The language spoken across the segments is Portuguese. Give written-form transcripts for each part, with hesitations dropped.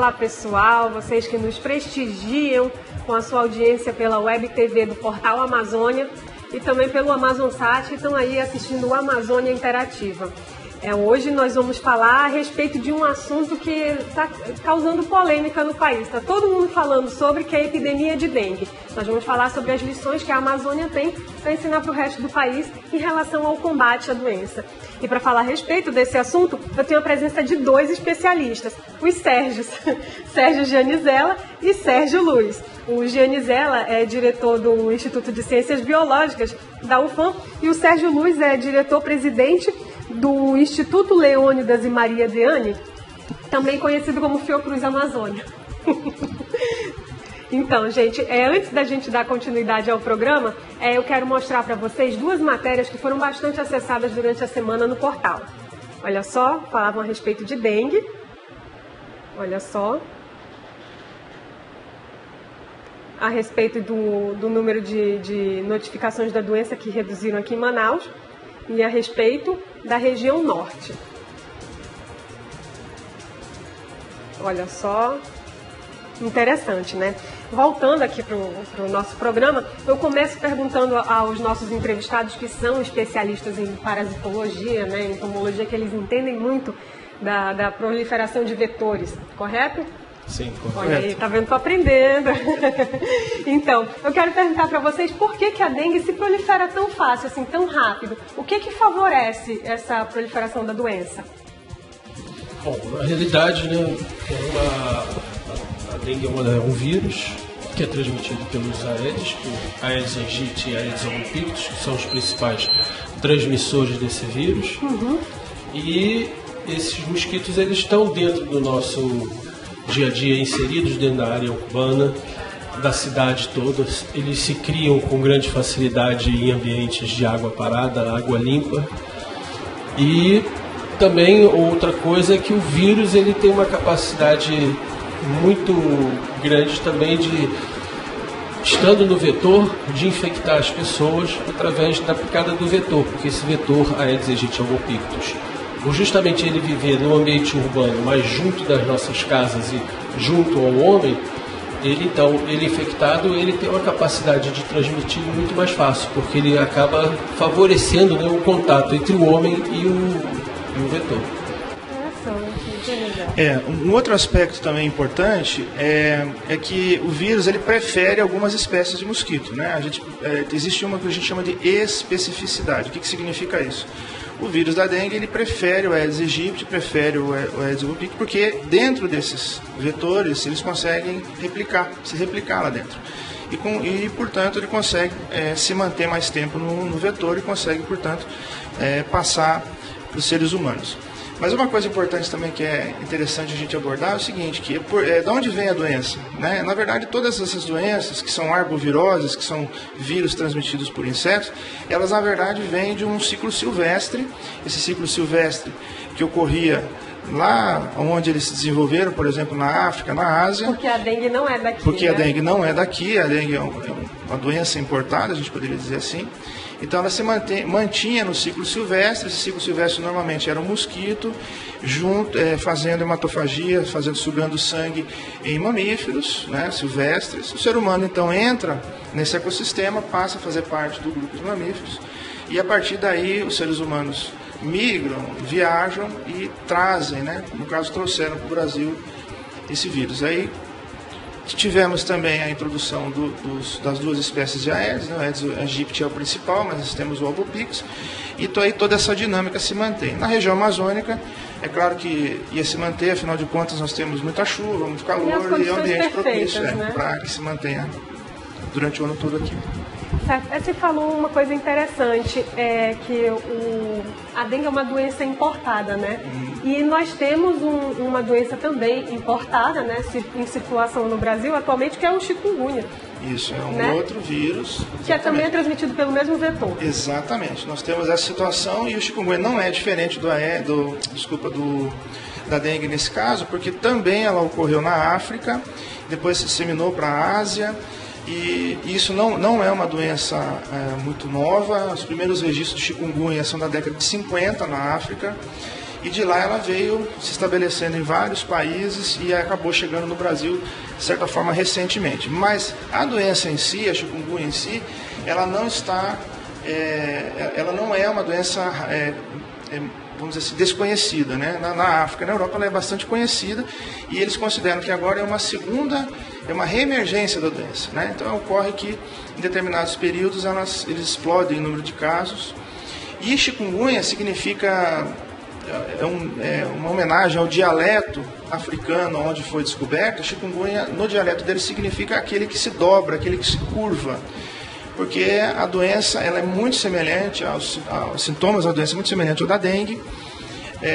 Olá pessoal, vocês que nos prestigiam com a sua audiência pela Web TV do Portal Amazônia e também pelo Amazonsat, que estão aí assistindo o Amazônia Interativa. Hoje nós vamos falar a respeito de um assunto que está causando polêmica no país. Está todo mundo falando sobre, que é a epidemia de dengue. Nós vamos falar sobre as lições que a Amazônia tem para ensinar para o resto do país em relação ao combate à doença. E para falar a respeito desse assunto, eu tenho a presença de dois especialistas, os Sérgios, Sérgio Gianizella e Sérgio Luiz. O Gianizella é diretor do Instituto de Ciências Biológicas da UFAM e o Sérgio Luiz é diretor-presidente do Instituto Leônidas e Maria Deane, também conhecido como Fiocruz Amazônia. Então, gente, antes da gente dar continuidade ao programa, eu quero mostrar para vocês duas matérias que foram bastante acessadas durante a semana no portal. Olha só, falavam a respeito de dengue. Olha só. A respeito do número de notificações da doença que reduziram aqui em Manaus. E a respeito da região norte. Olha só, interessante, né? Voltando aqui para o nosso programa, eu começo perguntando aos nossos entrevistados que são especialistas em parasitologia, né, em entomologia, que eles entendem muito da proliferação de vetores, correto? Sim, correto. Olha aí, tá vendo? Estou aprendendo. Então, eu quero perguntar para vocês por que a dengue se prolifera tão fácil, assim, tão rápido? O que favorece essa proliferação da doença? Bom, na realidade, né, a dengue é um vírus que é transmitido pelos Aedes, por Aedes aegypti e Aedes albopictus, que são os principais transmissores desse vírus. Uhum. E esses mosquitos, eles estão dentro do nosso dia a dia, inseridos dentro da área urbana da cidade toda. Eles se criam com grande facilidade em ambientes de água parada, água limpa. E também outra coisa é que o vírus ele tem uma capacidade muito grande também de, estando no vetor, de infectar as pessoas através da picada do vetor, porque esse vetor Aedes aegypti albopictus, por justamente ele viver no ambiente urbano, mas junto das nossas casas e junto ao homem, ele infectado, ele tem uma capacidade de transmitir muito mais fácil, porque ele acaba favorecendo, né, o contato entre o homem e o vetor. Um outro aspecto também importante é que o vírus ele prefere algumas espécies de mosquito, né? Existe uma que a gente chama de especificidade. O que significa isso? O vírus da dengue ele prefere o Aedes aegypti, prefere o Aedes albopictus, porque dentro desses vetores eles conseguem se replicar lá dentro. E portanto, ele consegue se manter mais tempo no vetor e consegue, portanto, passar para os seres humanos. Mas uma coisa importante também que é interessante a gente abordar é o seguinte, que de onde vem a doença? Né? Na verdade, todas essas doenças que são arboviroses, que são vírus transmitidos por insetos, elas na verdade vêm de um ciclo silvestre. Esse ciclo silvestre que ocorria lá onde eles se desenvolveram, por exemplo, na África, na Ásia. Porque a dengue não é daqui. Porque né? A dengue não é daqui, a dengue é uma doença importada, a gente poderia dizer assim. Então ela se mantinha no ciclo silvestre. Esse ciclo silvestre normalmente era um mosquito, fazendo hematofagia, sugando sangue em mamíferos, né, silvestres. O ser humano então entra nesse ecossistema, passa a fazer parte do grupo de mamíferos, e a partir daí os seres humanos migram, viajam e trazem, né, no caso trouxeram para o Brasil esse vírus. Aí tivemos também a introdução das duas espécies de Aedes, né? O Aedes aegypti é o principal, mas nós temos o albopictus, e aí toda essa dinâmica se mantém. Na região amazônica, é claro que ia se manter, afinal de contas nós temos muita chuva, muito calor, e é um ambiente propício, né, para que se mantenha durante o ano todo aqui. Você falou uma coisa interessante, que a dengue é uma doença importada, né? E nós temos uma doença também importada, né, em circulação no Brasil atualmente, que é o chikungunya. Isso, é um né? outro vírus. Que também é transmitido pelo mesmo vetor. Exatamente, nós temos essa situação e o chikungunya não é diferente da dengue nesse caso, porque também ela ocorreu na África, depois se disseminou para a Ásia. E isso não é uma doença muito nova. Os primeiros registros de chikungunya são da década de 50 na África. e de lá ela veio se estabelecendo em vários países e acabou chegando no Brasil, de certa forma, recentemente. Mas a doença em si, a chikungunya em si, ela não está, ela não é uma doença, vamos dizer assim, desconhecida, né? Na África, na Europa ela é bastante conhecida e eles consideram que agora é uma reemergência da doença, né? Então ocorre que em determinados períodos eles explodem em número de casos. E chikungunya significa uma homenagem ao dialeto africano onde foi descoberto. Chikungunya, no dialeto dele, significa aquele que se dobra, aquele que se curva. Porque a doença ela é muito semelhante aos sintomas da doença, muito semelhante ao da dengue,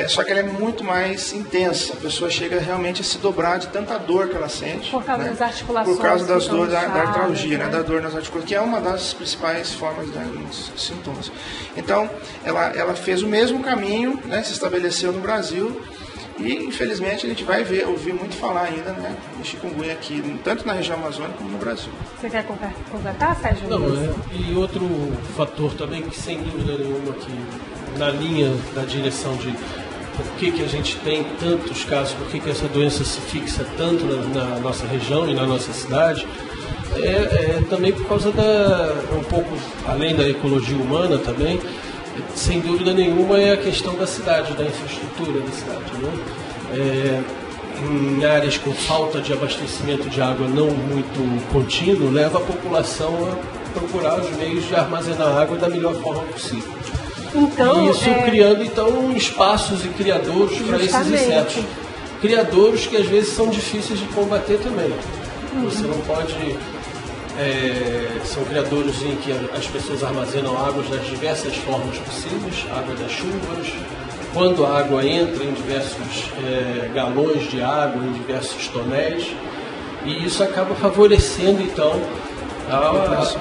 só que ela é muito mais intensa. A pessoa chega realmente a se dobrar de tanta dor que ela sente. Por causa das articulações. Por causa das dores da artralgia, né? Da dor nas articulações, que é uma das principais formas dos sintomas. Então, ela fez o mesmo caminho, né? Se estabeleceu no Brasil. E, infelizmente, a gente vai ouvir muito falar ainda, né, de chikungunya aqui, tanto na região amazônica como no Brasil. Você quer completar, Sérgio? Não, e outro fator também que, sem dúvida nenhuma, que na linha da direção de por que a gente tem tantos casos, por que essa doença se fixa tanto na nossa região e na nossa cidade, também por causa um pouco além da ecologia humana também, sem dúvida nenhuma é a questão da cidade, da infraestrutura da cidade, né? Em áreas com falta de abastecimento de água não muito contínuo, leva a população a procurar os meios de armazenar água da melhor forma possível. Então, e isso criando então espaços e criadouros para esses insetos. Criadouros que às vezes são difíceis de combater também. Você não pode... são criadouros em que as pessoas armazenam águas das diversas formas possíveis, água das chuvas, quando a água entra em diversos galões de água, em diversos tonéis, e isso acaba favorecendo então a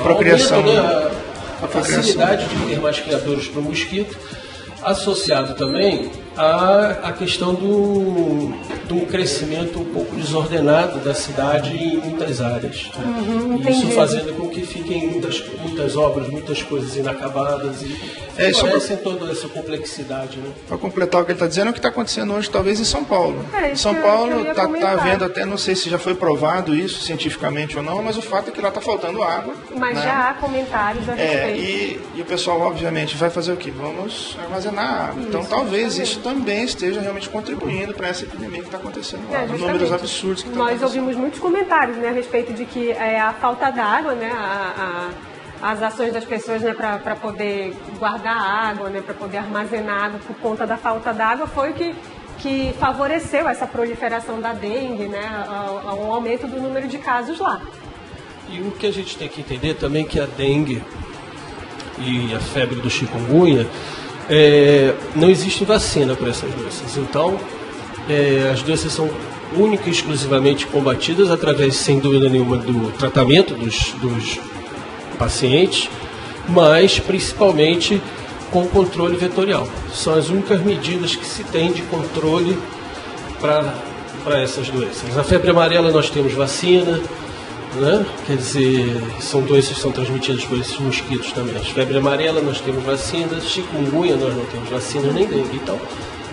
procriação, né? A facilidade de ter mais criadouros para o mosquito, associado também à questão do crescimento um pouco desordenado da cidade em muitas áreas. Isso fazendo com que fiquem muitas obras, muitas coisas inacabadas e favorecem toda essa complexidade. Né? Para completar o que ele está dizendo, é o que está acontecendo hoje, talvez, em São Paulo. Em São Paulo está havendo até, não sei se já foi provado isso cientificamente ou não, mas o fato é que lá está faltando água. Mas né? Já há comentários a respeito. E o pessoal, obviamente, vai fazer o quê? Vamos armazenar água. Então, talvez isso também esteja realmente contribuindo para essa epidemia que está acontecendo lá. Números absurdos que nós ouvimos muitos comentários, né, a respeito de que a falta d'água, né, as ações das pessoas, né, para poder guardar água, né, para poder armazenar água por conta da falta d'água foi o que favoreceu essa proliferação da dengue, né, ao aumento do número de casos lá. E o que a gente tem que entender também é que a dengue e a febre do chikungunya não existe vacina para essas doenças. Então, as doenças são única e exclusivamente combatidas através, sem dúvida nenhuma, do tratamento dos pacientes, mas principalmente com o controle vetorial. São as únicas medidas que se tem de controle para essas doenças. Na febre amarela nós temos vacina, né? Quer dizer, são doenças que são transmitidas por esses mosquitos também. A febre amarela nós temos vacina, chikungunya nós não temos vacina nem dengue. Então,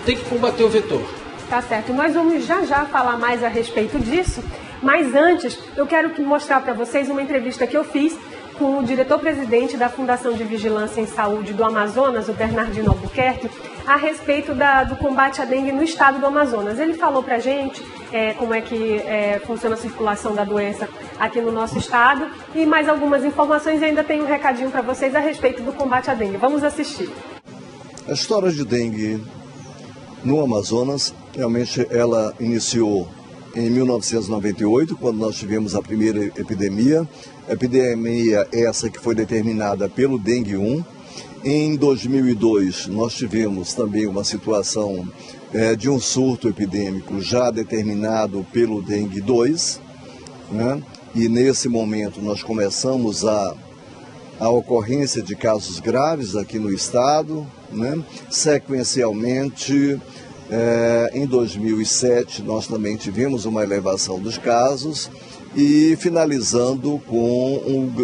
tem que combater o vetor. Tá certo. Nós vamos já falar mais a respeito disso, mas antes eu quero mostrar para vocês uma entrevista que eu fiz com o diretor-presidente da Fundação de Vigilância em Saúde do Amazonas, o Bernardino Albuquerque, a respeito do combate à dengue no estado do Amazonas. Ele falou para a gente como é que funciona a circulação da doença aqui no nosso estado e mais algumas informações. E ainda tem um recadinho para vocês a respeito do combate à dengue. Vamos assistir. A história de dengue no Amazonas, realmente ela iniciou em 1998, quando nós tivemos a primeira epidemia essa que foi determinada pelo dengue 1. Em 2002, nós tivemos também uma situação de um surto epidêmico já determinado pelo dengue 2, né? E nesse momento nós começamos a ocorrência de casos graves aqui no estado, né? Sequencialmente, em 2007 nós também tivemos uma elevação dos casos e finalizando com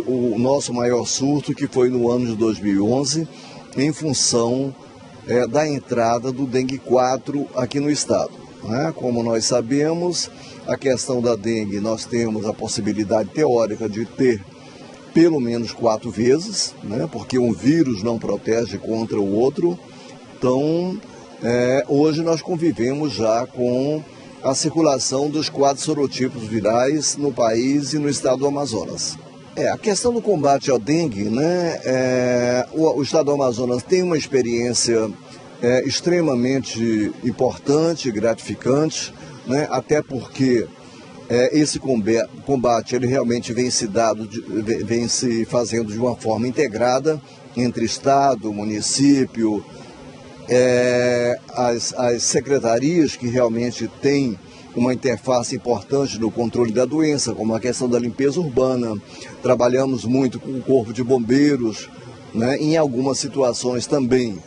o nosso maior surto, que foi no ano de 2011, em função da entrada do dengue 4 aqui no estado. Né? Como nós sabemos, a questão da dengue, nós temos a possibilidade teórica de ter pelo menos 4 vezes, né? Porque um vírus não protege contra o outro. Então, hoje nós convivemos já com a circulação dos 4 sorotipos virais no país e no estado do Amazonas. A questão do combate à dengue, né? O estado do Amazonas tem uma experiência extremamente importante e gratificante, né? Até porque esse combate ele realmente vem se fazendo de uma forma integrada entre Estado, município, as secretarias que realmente têm uma interface importante no controle da doença, como a questão da limpeza urbana. Trabalhamos muito com o Corpo de Bombeiros, né? Em algumas situações também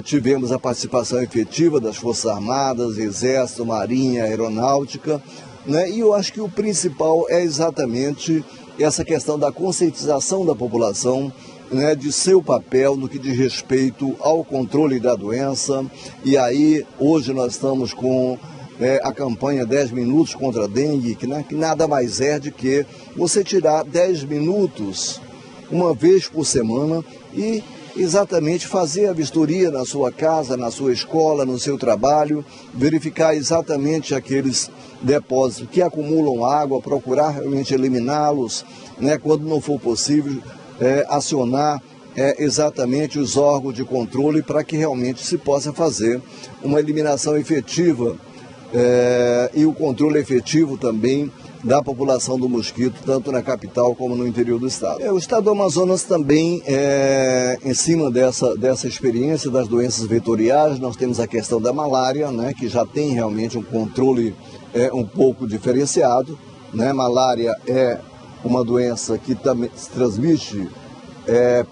tivemos a participação efetiva das Forças Armadas, Exército, Marinha, Aeronáutica, né? E eu acho que o principal é exatamente essa questão da conscientização da população, né, de seu papel no que diz respeito ao controle da doença. E aí, hoje nós estamos com a campanha 10 minutos contra a dengue, que nada mais é de que você tirar 10 minutos uma vez por semana e exatamente fazer a vistoria na sua casa, na sua escola, no seu trabalho, verificar exatamente aqueles depósitos que acumulam água, procurar realmente eliminá-los, né, quando não for possível, acionar exatamente os órgãos de controle para que realmente se possa fazer uma eliminação efetiva e o controle efetivo também da população do mosquito, tanto na capital como no interior do estado. O estado do Amazonas também, em cima dessa experiência das doenças vetoriais, nós temos a questão da malária, né, que já tem realmente um controle um pouco diferenciado, né? Malária é uma doença que também se transmite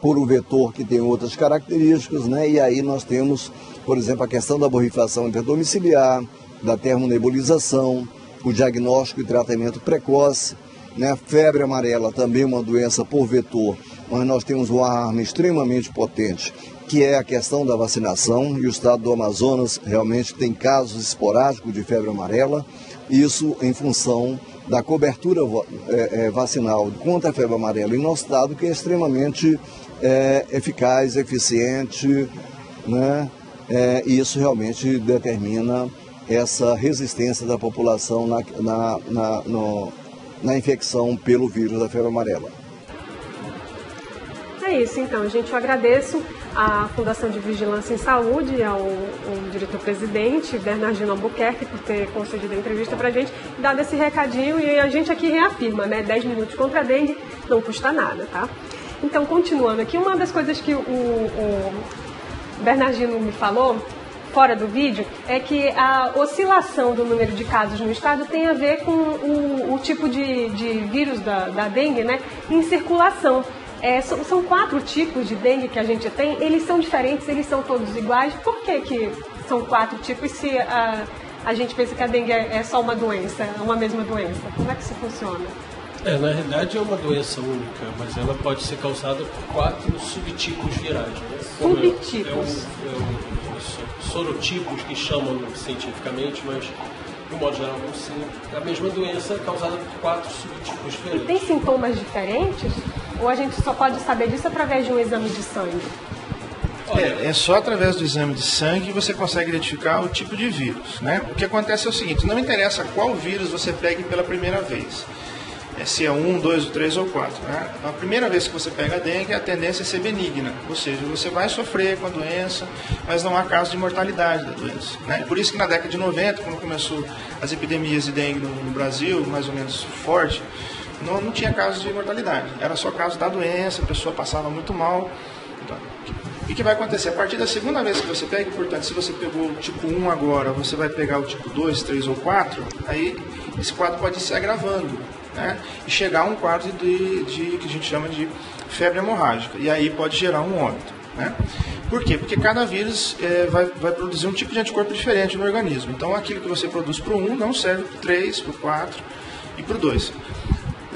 por um vetor que tem outras características, né? E aí nós temos, por exemplo, a questão da borrifação interdomiciliar, da termonebulização, o diagnóstico e tratamento precoce, né? Febre amarela também é uma doença por vetor, mas nós temos uma arma extremamente potente, que é a questão da vacinação, e o estado do Amazonas realmente tem casos esporádicos de febre amarela, isso em função da cobertura vacinal contra a febre amarela em nosso estado, que é extremamente eficaz, eficiente, né? E isso realmente determina essa resistência da população na infecção pelo vírus da febre amarela. É isso, então, gente. Eu agradeço à Fundação de Vigilância em Saúde, ao diretor-presidente, Bernardino Albuquerque, por ter concedido a entrevista para a gente, dado esse recadinho, e a gente aqui reafirma, né? 10 minutos contra a dengue não custa nada, tá? Então, continuando aqui, uma das coisas que o Bernardino me falou, fora do vídeo, é que a oscilação do número de casos no estado tem a ver com o tipo de vírus da dengue, né, em circulação. São 4 tipos de dengue que a gente tem, eles são diferentes, eles são todos iguais. Por que são 4 tipos se a gente pensa que a dengue é só uma doença, uma mesma doença? Como é que isso funciona? Na realidade é uma doença única, mas ela pode ser causada por 4 subtipos virais. Né? Subtipos? Sorotipos que chamam cientificamente, mas de modo geral não sim. A mesma doença é causada por 4 subtipos diferentes. E tem sintomas diferentes? Ou a gente só pode saber disso através de um exame de sangue? É só através do exame de sangue que você consegue identificar o tipo de vírus, né? O que acontece é o seguinte, não interessa qual vírus você pegue pela primeira vez. Se é 1, 2, 3 ou 4. Né? A primeira vez que você pega a dengue, a tendência é ser benigna, ou seja, você vai sofrer com a doença, mas não há caso de mortalidade da doença. Né? Por isso que na década de 90, quando começou as epidemias de dengue no Brasil, mais ou menos forte, não tinha caso de mortalidade, era só caso da doença, a pessoa passava muito mal. Então, o que vai acontecer? A partir da segunda vez que você pega, portanto, se você pegou o tipo 1 agora, você vai pegar o tipo 2, 3 ou 4, aí esse quadro pode ir se agravando. Né? E chegar a um quadro que a gente chama de febre hemorrágica, e aí pode gerar um óbito. Né? Por quê? Porque cada vírus vai produzir um tipo de anticorpo diferente no organismo. Então aquilo que você produz para o 1 não serve para o 3, para o 4 e para o 2.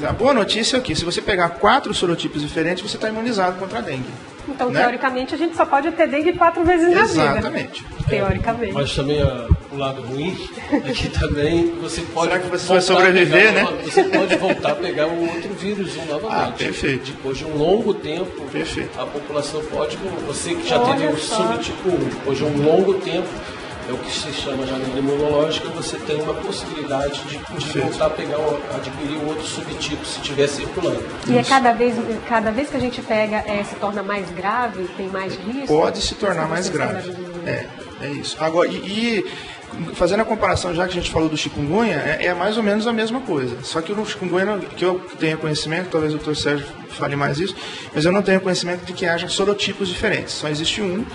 A boa notícia é o quê? Se você pegar 4 sorotipos diferentes, você está imunizado contra a dengue. Então, né? Teoricamente, a gente só pode ter dengue 4 vezes na vida. Exatamente. Teoricamente. Mas também o lado ruim é que também você pode... Será que você vai sobreviver, né? Você pode voltar a pegar um outro vírus novamente. Perfeito. Depois de um longo tempo, Perfeito. a população pode... Você que já Olha teve um só. subtipo 1, depois de um longo tempo, é o que se chama já na imunológica, você tem uma possibilidade de voltar a pegar, adquirir um outro subtipo, se estiver circulando. E é cada vez que a gente pega, se torna mais grave, tem mais risco? Pode se tornar mais grave. É isso. Agora, fazendo a comparação, já que a gente falou do chikungunya, é mais ou menos a mesma coisa. Só que no chikungunya, que eu tenho conhecimento, talvez o Dr. Sérgio fale mais isso, mas eu não tenho conhecimento de que haja sorotipos diferentes. Só existe um.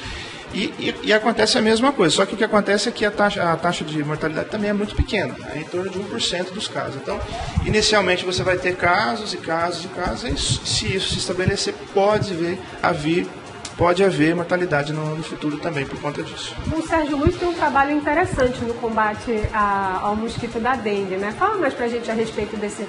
E acontece a mesma coisa, só que o que acontece é que a taxa de mortalidade também é muito pequena, em torno de 1% dos casos. Então, inicialmente você vai ter casos e casos e casos, e se isso se estabelecer, pode haver mortalidade no futuro também por conta disso. O Sérgio Luiz tem um trabalho interessante no combate ao mosquito da dengue, né? Fala mais pra gente a respeito desse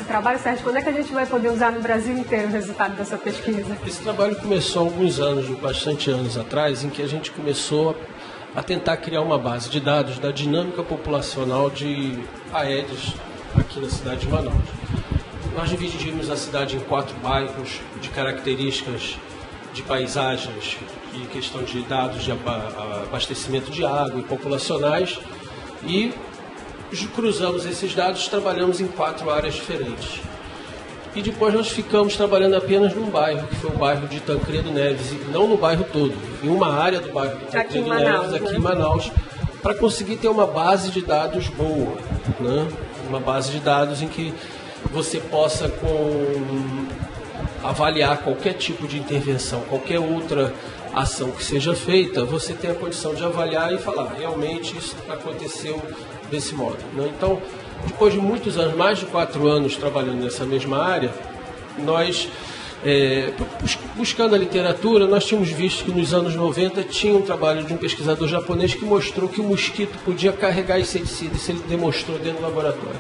trabalho, Sérgio. Quando é que a gente vai poder usar no Brasil inteiro o resultado dessa pesquisa? Esse trabalho começou há alguns anos, bastante anos atrás, em que a gente começou a tentar criar uma base de dados da dinâmica populacional de Aedes aqui na cidade de Manaus. Nós dividimos a cidade em 4 bairros de características de paisagens e questão de dados de abastecimento de água e populacionais, e cruzamos esses dados, trabalhamos em 4 áreas diferentes. E depois nós ficamos trabalhando apenas num bairro, que foi o bairro de Tancredo Neves, e não no bairro todo, em uma área do bairro de Tancredo Neves, aqui em Manaus, para conseguir ter uma base de dados boa, né? Uma base de dados em que você possa avaliar qualquer tipo de intervenção, qualquer outra ação que seja feita, você tem a condição de avaliar e falar, realmente isso aconteceu desse modo, né? Então, depois de muitos anos, mais de 4 anos trabalhando nessa mesma área, nós, buscando a literatura, nós tínhamos visto que nos anos 90 tinha um trabalho de um pesquisador japonês que mostrou que o mosquito podia carregar inseticida, isso ele demonstrou dentro do laboratório.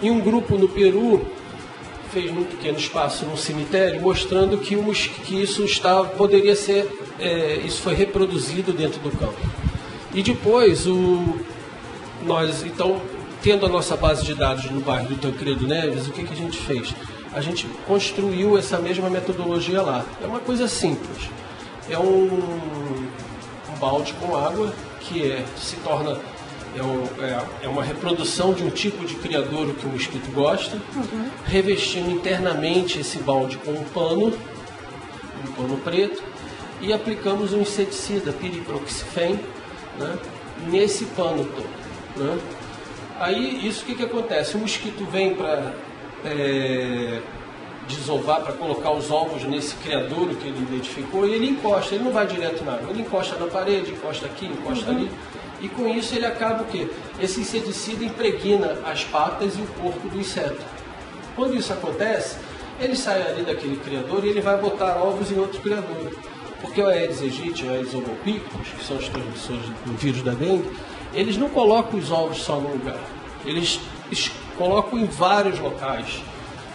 E um grupo no Peru fez num pequeno espaço, num cemitério, mostrando que isso poderia ser, isso foi reproduzido dentro do campo. E depois, nós, então, tendo a nossa base de dados no bairro do Tancredo Neves, o que a gente fez? A gente construiu essa mesma metodologia lá. É uma coisa simples. É um balde com água que se torna... É uma reprodução de um tipo de criadouro que o mosquito gosta, revestindo internamente esse balde com um pano preto, e aplicamos um inseticida, piriproxifene, né, nesse pano todo, né? Aí, isso o que acontece? O mosquito vem para desovar, para colocar os ovos nesse criadouro que ele identificou, e ele encosta, ele não vai direto na água, ele encosta na parede, encosta aqui, encosta ali. E com isso ele acaba o quê? Esse inseticida impregna as patas e o corpo do inseto. Quando isso acontece, ele sai ali daquele criador e ele vai botar ovos em outro criador. Porque o Aedes aegypti e o Aedes albopictus, que são os transmissores do vírus da dengue, eles não colocam os ovos só num lugar. Eles colocam em vários locais.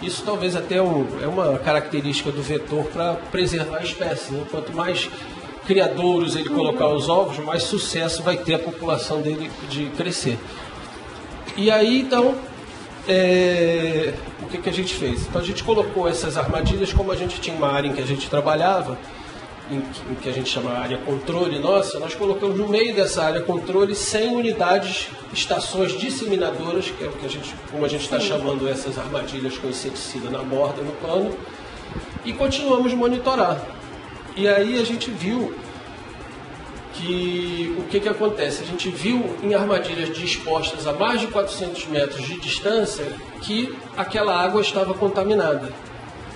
Isso talvez até é uma característica do vetor para preservar a espécie, né? Quanto mais criadouros ele colocar os ovos, mais sucesso vai ter a população dele de crescer. E aí, então, o que a gente fez? Então, a gente colocou essas armadilhas, como a gente tinha uma área em que a gente trabalhava, em que a gente chama área controle nossa, nós colocamos no meio dessa área controle 100 unidades, estações disseminadoras, que é o que como a gente está chamando essas armadilhas com inseticida na borda, no pano, e continuamos a monitorar. E aí a gente viu que o que acontece? A gente viu em armadilhas dispostas a mais de 400 metros de distância que aquela água estava contaminada.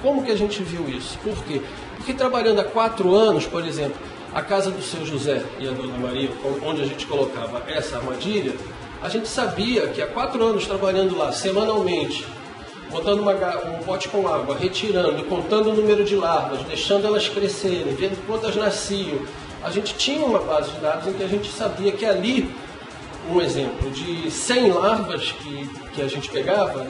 Como que a gente viu isso? Por quê? Porque trabalhando há 4 anos, por exemplo, a casa do seu José e a dona Maria, onde a gente colocava essa armadilha, a gente sabia que há 4 anos trabalhando lá, semanalmente, botando um pote com água, retirando, contando o número de larvas, deixando elas crescerem, vendo quantas nasciam. A gente tinha uma base de dados em que a gente sabia que ali, um exemplo, de 100 larvas que a gente pegava,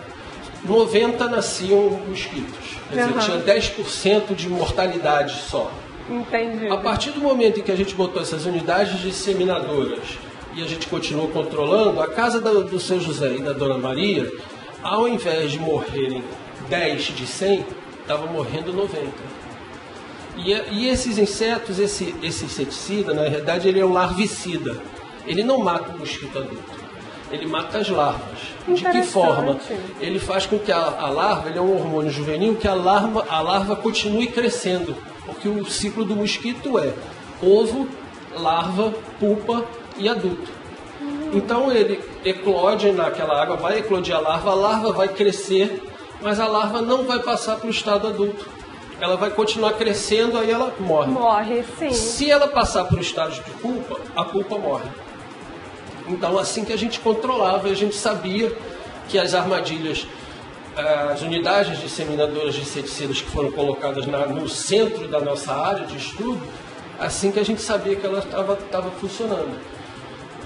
90 nasciam mosquitos. Quer dizer, tinha 10% de mortalidade só. Entendi. A partir do momento em que a gente botou essas unidades disseminadoras e a gente continuou controlando, a casa do seu José e da Dona Maria, ao invés de morrerem 10 de 100, estavam morrendo 90. E esses insetos, esse inseticida, na realidade, ele é um larvicida. Ele não mata o mosquito adulto. Ele mata as larvas. De que forma? Ele faz com que a larva, ele é um hormônio juvenil, que a larva continue crescendo. Porque o ciclo do mosquito é ovo, larva, pupa e adulto. Então ele eclode naquela água, vai eclodir a larva vai crescer, mas a larva não vai passar para o estado adulto. Ela vai continuar crescendo, aí ela morre. Morre, sim. Se ela passar para o estado de pupa, a pupa morre. Então, assim que a gente controlava, a gente sabia que as armadilhas, as unidades disseminadoras de inseticidas que foram colocadas no centro da nossa área de estudo, assim que a gente sabia que ela estava funcionando.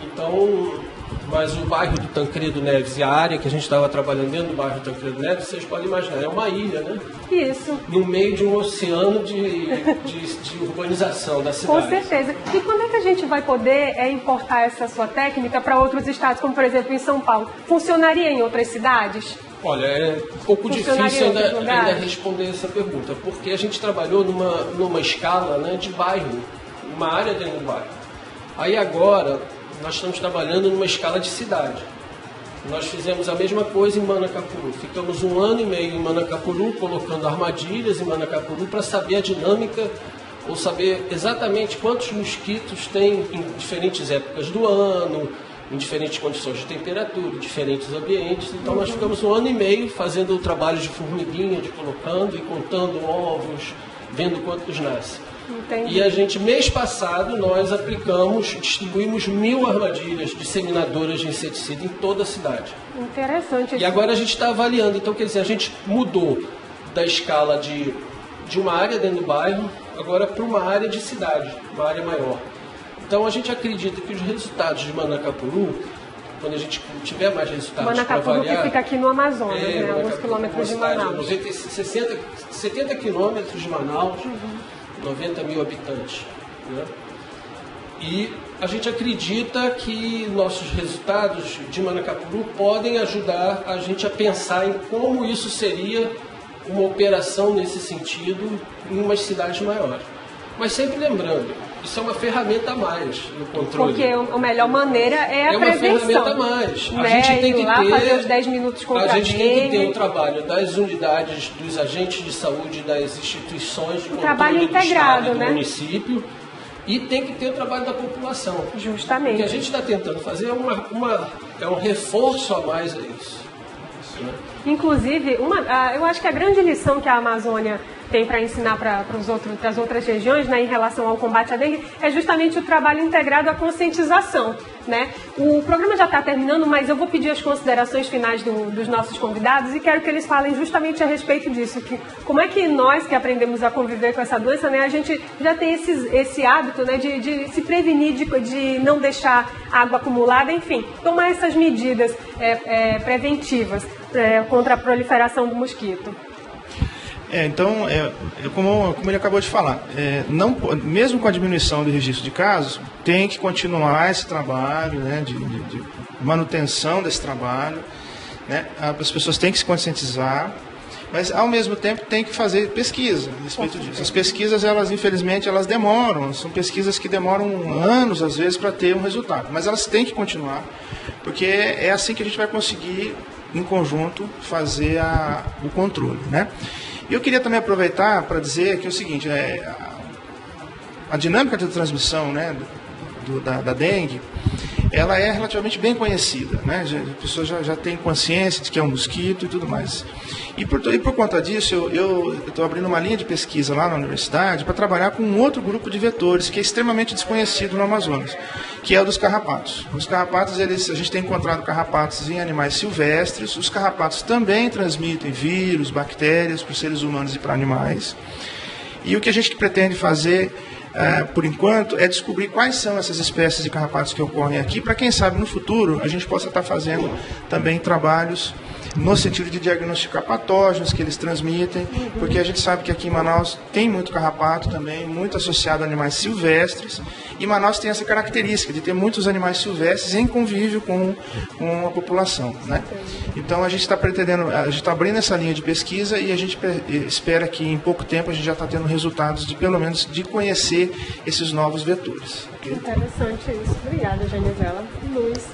Então, mas o bairro do Tancredo Neves e a área que a gente estava trabalhando dentro do bairro do Tancredo Neves, vocês podem imaginar, é uma ilha, né? Isso. No meio de um oceano de urbanização da cidade. Com certeza. E quando é que a gente vai poder importar essa sua técnica para outros estados, como por exemplo em São Paulo? Funcionaria em outras cidades? Olha, é um pouco difícil ainda responder essa pergunta, porque a gente trabalhou numa escala, né, de bairro, uma área dentro do bairro. Aí agora nós estamos trabalhando numa escala de cidade. Nós fizemos a mesma coisa em Manacapuru. Ficamos 1 ano e meio em Manacapuru, colocando armadilhas em Manacapuru para saber a dinâmica, ou saber exatamente quantos mosquitos tem em diferentes épocas do ano, em diferentes condições de temperatura, em diferentes ambientes. Então nós ficamos 1 ano e meio fazendo o trabalho de formiguinha, de colocando e contando ovos, vendo quantos nascem. Entendi. E a gente, mês passado, nós distribuímos 1000 armadilhas disseminadoras de inseticida em toda a cidade. Interessante. E agora a gente está avaliando. Então, quer dizer, a gente mudou da escala de uma área dentro do bairro, agora para uma área de cidade, uma área maior. Então, a gente acredita que os resultados de Manacapuru, quando a gente tiver mais resultados para avaliar... Manacapuru que fica aqui no Amazonas, né? Alguns quilômetros de Manaus. 70 quilômetros de Manaus. 90 mil habitantes, né? E a gente acredita que nossos resultados de Manacapuru podem ajudar a gente a pensar em como isso seria uma operação nesse sentido em umas cidades maiores. Mas sempre lembrando, isso é uma ferramenta a mais no controle. Porque a melhor maneira é a prevenção. É uma ferramenta a mais. A gente tem que fazer os 10 minutos contra a gente tem que ter o trabalho das unidades, dos agentes de saúde, das instituições de controle do estado, do município, e tem que ter o trabalho da população. Justamente. O que a gente está tentando fazer é um reforço a mais a isso. Né? Inclusive, eu acho que a grande lição que a Amazônia tem para ensinar para as outras regiões, né, em relação ao combate à dengue, é justamente o trabalho integrado à conscientização, né? O programa já está terminando, mas eu vou pedir as considerações finais dos nossos convidados e quero que eles falem justamente a respeito disso, que como é que nós que aprendemos a conviver com essa doença, né, a gente já tem esse hábito, né, de se prevenir, de não deixar água acumulada, enfim, tomar essas medidas preventivas contra a proliferação do mosquito. Então, como ele acabou de falar, mesmo com a diminuição do registro de casos, tem que continuar esse trabalho, né, de manutenção desse trabalho, né, as pessoas têm que se conscientizar, mas ao mesmo tempo tem que fazer pesquisa a respeito disso. As pesquisas, infelizmente, elas demoram, são pesquisas que demoram anos, às vezes, para ter um resultado, mas elas têm que continuar, porque é assim que a gente vai conseguir, em conjunto, fazer o controle, né? E eu queria também aproveitar para dizer que é o seguinte, a dinâmica de transmissão, né, da dengue, ela é relativamente bem conhecida, né? As pessoas já têm consciência de que é um mosquito e tudo mais. E por conta disso, eu estou abrindo uma linha de pesquisa lá na universidade para trabalhar com um outro grupo de vetores que é extremamente desconhecido no Amazonas, que é o dos carrapatos. Os carrapatos, a gente tem encontrado carrapatos em animais silvestres. Os carrapatos também transmitem vírus, bactérias para os seres humanos e para animais. E o que a gente pretende fazer, por enquanto, é descobrir quais são essas espécies de carrapatos que ocorrem aqui, para quem sabe no futuro a gente possa estar fazendo também trabalhos no sentido de diagnosticar patógenos que eles transmitem, porque a gente sabe que aqui em Manaus tem muito carrapato também, muito associado a animais silvestres, e Manaus tem essa característica de ter muitos animais silvestres em convívio com a população, né? Então a gente está pretendendo, a gente está abrindo essa linha de pesquisa e a gente espera que em pouco tempo a gente já está tendo resultados de, pelo menos, de conhecer esses novos vetores. Okay? Interessante isso. Obrigada, Genisela. Luiz.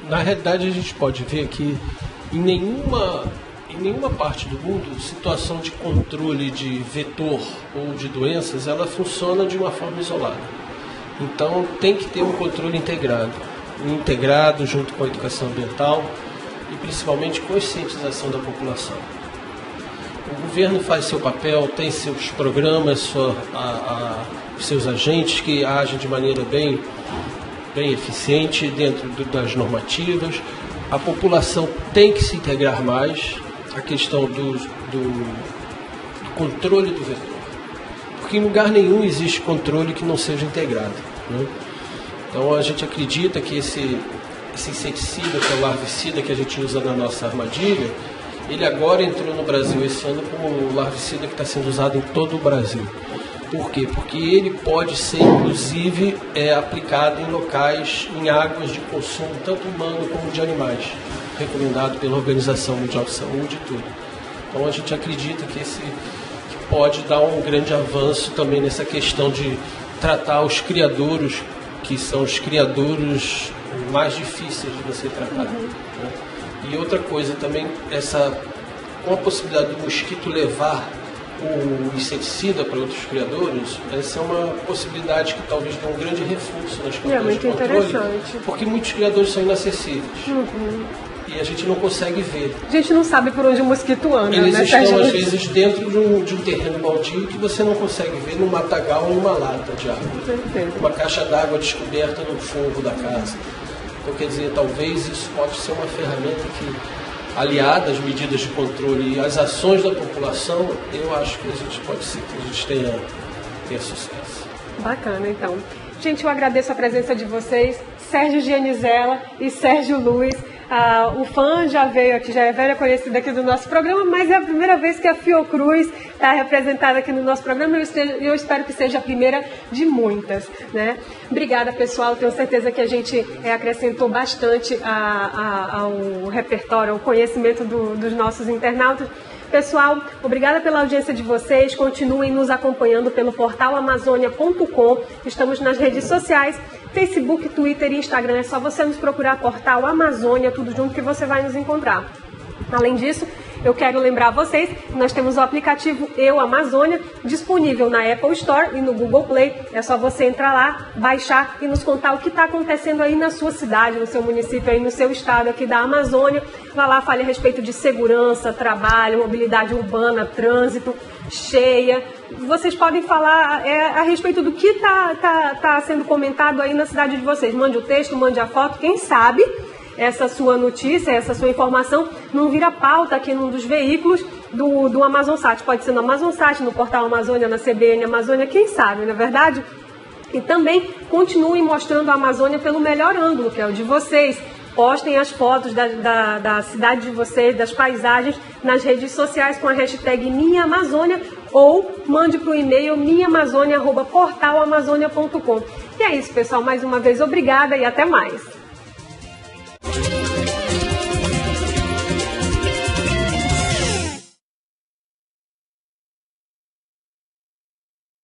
Na realidade a gente pode ver que em nenhuma parte do mundo, situação de controle de vetor ou de doenças, ela funciona de uma forma isolada. Então tem que ter um controle integrado junto com a educação ambiental e principalmente conscientização da população. O governo faz seu papel, tem seus programas, seus agentes que agem de maneira bem eficiente dentro das normativas. A população tem que se integrar mais à questão do controle do vetor, porque em lugar nenhum existe controle que não seja integrado, né? Então a gente acredita que esse inseticida, que é o larvicida que a gente usa na nossa armadilha, ele agora entrou no Brasil esse ano como o larvicida que está sendo usado em todo o Brasil. Por quê? Porque ele pode ser, inclusive, aplicado em locais, em águas de consumo, tanto humano como de animais, recomendado pela Organização Mundial de Saúde e tudo. Então a gente acredita que pode dar um grande avanço também nessa questão de tratar os criadouros, que são os criadouros mais difíceis de você tratar. Né? E outra coisa também, com a possibilidade do mosquito levar o inseticida para outros criadouros, essa é uma possibilidade que talvez dê um grande reforço nas campanhas de controle, porque muitos criadores são inacessíveis. E a gente não consegue ver. A gente não sabe por onde o mosquito anda. Eles estão, às vezes, dentro de um terreno baldio que você não consegue ver num matagal ou numa lata de água. Uma caixa d'água descoberta no fundo da casa. Então, quer dizer, talvez isso pode ser uma ferramenta que, aliada às medidas de controle e às ações da população, eu acho que a gente pode ser que a gente tenha sucesso. Bacana, então. Gente, eu agradeço a presença de vocês, Sérgio Genisela e Sérgio Luiz. O FAM já veio aqui, já é velha conhecida aqui do nosso programa, mas é a primeira vez que a Fiocruz está representada aqui no nosso programa e eu espero que seja a primeira de muitas, né? Obrigada, pessoal. Tenho certeza que a gente acrescentou bastante ao repertório, ao conhecimento dos nossos internautas. Pessoal, obrigada pela audiência de vocês. Continuem nos acompanhando pelo portal amazônia.com. Estamos nas redes sociais, Facebook, Twitter e Instagram. É só você nos procurar Portal Amazônia, tudo junto, que você vai nos encontrar. Além disso, eu quero lembrar vocês que nós temos o aplicativo Eu Amazônia disponível na Apple Store e no Google Play. É só você entrar lá, baixar e nos contar o que está acontecendo aí na sua cidade, no seu município, aí no seu estado aqui da Amazônia. Vá lá, fale a respeito de segurança, trabalho, mobilidade urbana, trânsito, cheia. Vocês podem falar a respeito do que está sendo comentado aí na cidade de vocês. Mande o texto, mande a foto, quem sabe essa sua notícia, essa sua informação não vira pauta aqui num dos veículos do AmazonSat. Pode ser no AmazonSat, no Portal Amazônia, na CBN Amazônia, quem sabe, não é verdade? E também continuem mostrando a Amazônia pelo melhor ângulo, que é o de vocês. Postem as fotos da cidade de vocês, das paisagens, nas redes sociais com a hashtag Minha Amazônia ou mande para o e-mail minhaamazônia@portalamazônia.com. E é isso, pessoal. Mais uma vez, obrigada e até mais.